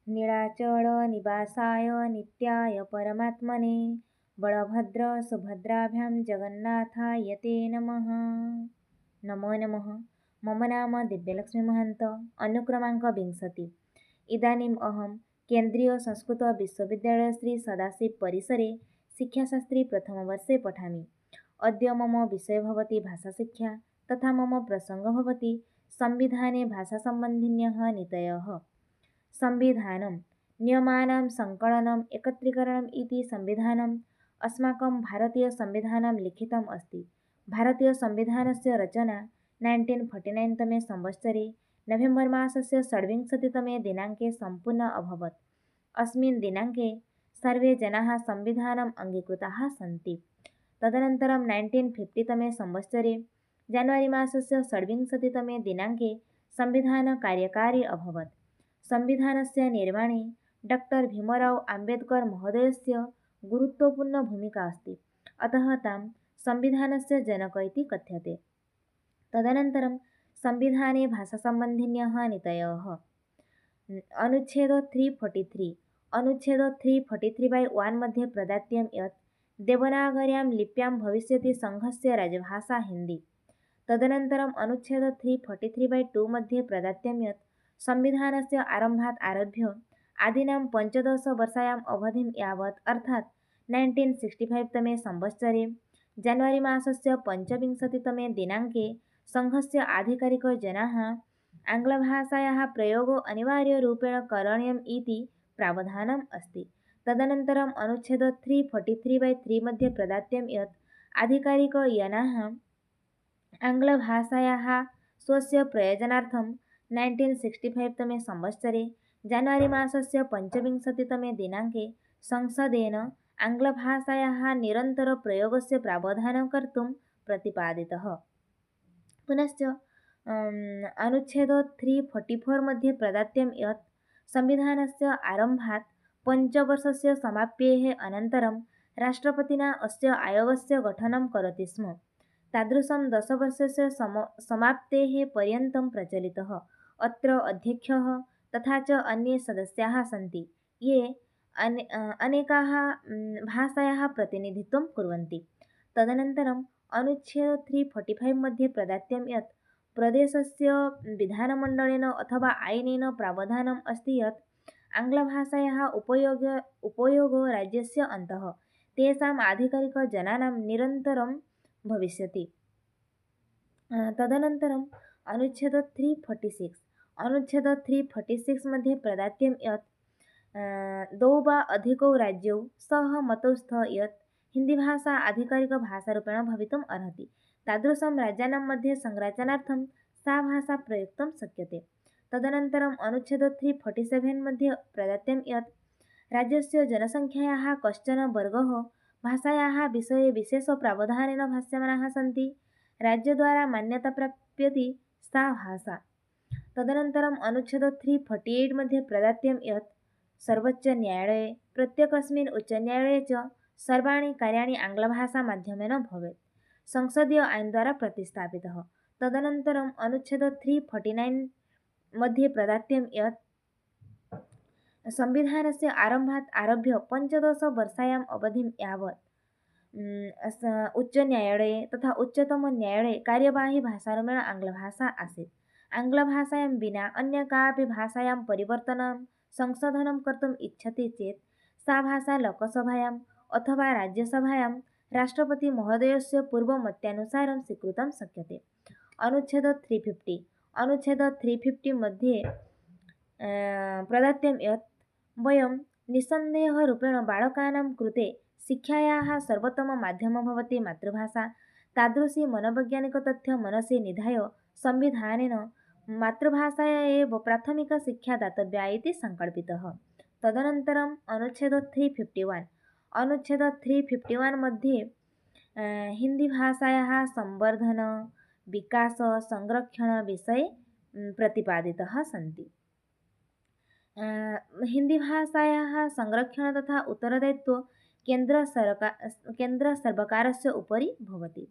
नीलाचलनिवासाय नित्याय परमात्मने बलभद्र सुभद्राभ्यां जगन्नाथाय ते नमः। नमो नमः। मम नाम दिव्यलक्ष्मीमहन्त, अनुक्रमाङ्क 20। इदानीम् अहं केन्द्रीयसंस्कृतविश्वविद्यालय श्री सदाशिव परिसरे शिक्षाशास्त्री प्रथमवर्षे पठामि। अद्य मम विषयः भवति भाषाशिक्षा तथा मम प्रसङ्गः भवति संविधाने भाषासम्बन्धिन्यः नीतयः। संविधानं नियमानां सङ्कलनम् एकत्रीकरणम् इति संविधानम् अस्माकं भारतीयसंविधानं लिखितम् अस्ति। भारतीयसंविधानस्य रचना 1949 तमे संवत्सरे नवेम्बर् मासस्य 26तमे दिनाङ्के सम्पूर्णा अभवत्। अस्मिन् दिनाङ्के सर्वे जनाः संविधानम् अङ्गीकृताः सन्ति। तदनन्तरं 1950 तमे संवत्सरे जान्वरि मासस्य 26तमे दिनाङ्के संविधानकार्यकारी अभवत्। संविधानस्य निर्माणे डॉक्टर भीमराव आम्बेडकर महोदयस्य गुरुत्वपूर्णभूमिका अस्ति, अतः तां संविधानस्य जनक इति कथ्यते। तदनन्तरं संविधाने भाषासम्बन्धिन्यः नीतयः। अनुच्छेद 343 अनुच्छेद 343/1 मध्ये प्रदत्तं यत् देवनागर्यां लिप्यां भविष्यति संघस्य राजभाषा हिन्दी। तदनन्तरम् अनुच्छेद 343/2 मध्ये प्रदत्तं यत् संविधानस्य आरम्भात् आरभ्य आदिनां 15 वर्षायाम् अवधिं यावत् अर्थात् 1965 तमे संवत्सरे जान्वरि मासस्य 25तमे दिनाङ्के संघस्य आधिकारिकजनाः आङ्ग्लभाषायाः प्रयोगो अनिवार्यरूपेण करणीयम् इति प्रावधानम् अस्ति। तदनन्तरम् अनुच्छेद 343/3 मध्ये प्रदत्तं यत् आधिकारिकजनाः आङ्ग्लभाषायाः स्वस्य प्रयोजनार्थं 1965 तमे संवत्सरे जान्वरि मासस्य 25तमे दिनाङ्के संसदेन आङ्ग्लभाषायाः निरन्तरप्रयोगस्य प्रावधानं कर्तुं प्रतिपादितः। पुनश्च अनुच्छेद 344 मध्ये प्रदत्तं यत् संविधानस्य आरम्भात् 5 वर्षस्य समाप्तेः अनन्तरं राष्ट्रपतिना अस्य आयोगस्य गठनं करोति स्म। तादृशं 10 वर्षस्य समाप्तेः पर्यन्तं प्रचलितः। अत्र अध्यक्षः तथा च अन्ये सदस्याः सन्ति, ये अनेकाः भाषायाः प्रतिनिधित्वं कुर्वन्ति। तदनन्तरम् अनुच्छेद 345 मध्ये प्रदत्तं यत् प्रदेशस्य विधानमण्डलेन अथवा आयनेन प्रावधानम् अस्ति यत् आङ्ग्लभाषायाः उपयोगो राज्यस्य अन्तः तेषाम् आधिकारिकजनानां निरन्तरं भविष्यति। तदनन्तरम् अनुच्छेद 346 मध्ये प्रदत्तं यत् द्वौ वा अधिकौ राज्यौ सहमतौ स्तः यत् हिन्दीभाषा आधिकारिकभाषारूपेण भवितुम् अर्हति। तादृशं राज्यानां मध्ये संरचनार्थं सा भाषा प्रयोक्तुं शक्यते। तदनन्तरम् अनुच्छेद 347 मध्ये प्रदत्तं यत् राज्यस्य जनसङ्ख्यायाः कश्चन वर्गः भाषायाः विषये विशेषप्रावधानेन भाष्यमाणाः सन्ति, राज्यद्वारा मान्यता प्राप्यति सा भाषा। तदनन्तरम् अनुच्छेद 348 मध्ये प्रदत्तं यत् सर्वोच्चन्यायालये प्रत्येकस्मिन् उच्चन्यायालये च सर्वाणि कार्याणि आङ्ग्लभाषामाध्यमेन भवेत्, संसदीय आईनद्वारा प्रतिष्ठापितः। तदनन्तरम् अनुच्छेद 349 मध्ये प्रदत्तं यत् संविधानस्य आरम्भात् आरभ्य 15 वर्षायाम् अवधिं यावत् उच्चन्यायालये तथा उच्चतमन्यायालये कार्यवाही भाषारूपेण आङ्ग्लभाषा आसीत्। आङ्ग्लभाषायां विना अन्य कापि भाषायां परिवर्तनं संशोधनं कर्तुम् इच्छति चेत् सा भाषा लोकसभायाम् अथवा राज्यसभायां राष्ट्रपतिमहोदयस्य पूर्वमतानुसारं स्वीकृतं शक्यते। अनुच्छेद 350 मध्ये प्रदत्तं यत् वयं निस्सन्देहरूपेण बालकानां कृते शिक्षायाः सर्वोत्तममाध्यमं भवति मातृभाषा। तादृशी मनोवैज्ञानिकतथ्यं मनसि निधाय संविधानेन मातृभाषाया एव प्राथमिकशिक्षा दातव्या इति सङ्कल्पितः। तदनन्तरम् अनुच्छेद 351 मध्ये हिन्दीभाषायाः संवर्धन विकास संरक्षणविषये प्रतिपादितः सन्ति। हिन्दीभाषायाः संरक्षण तथा उत्तरदायित्वं केन्द्रसर्वकारस्य उपरि भवति।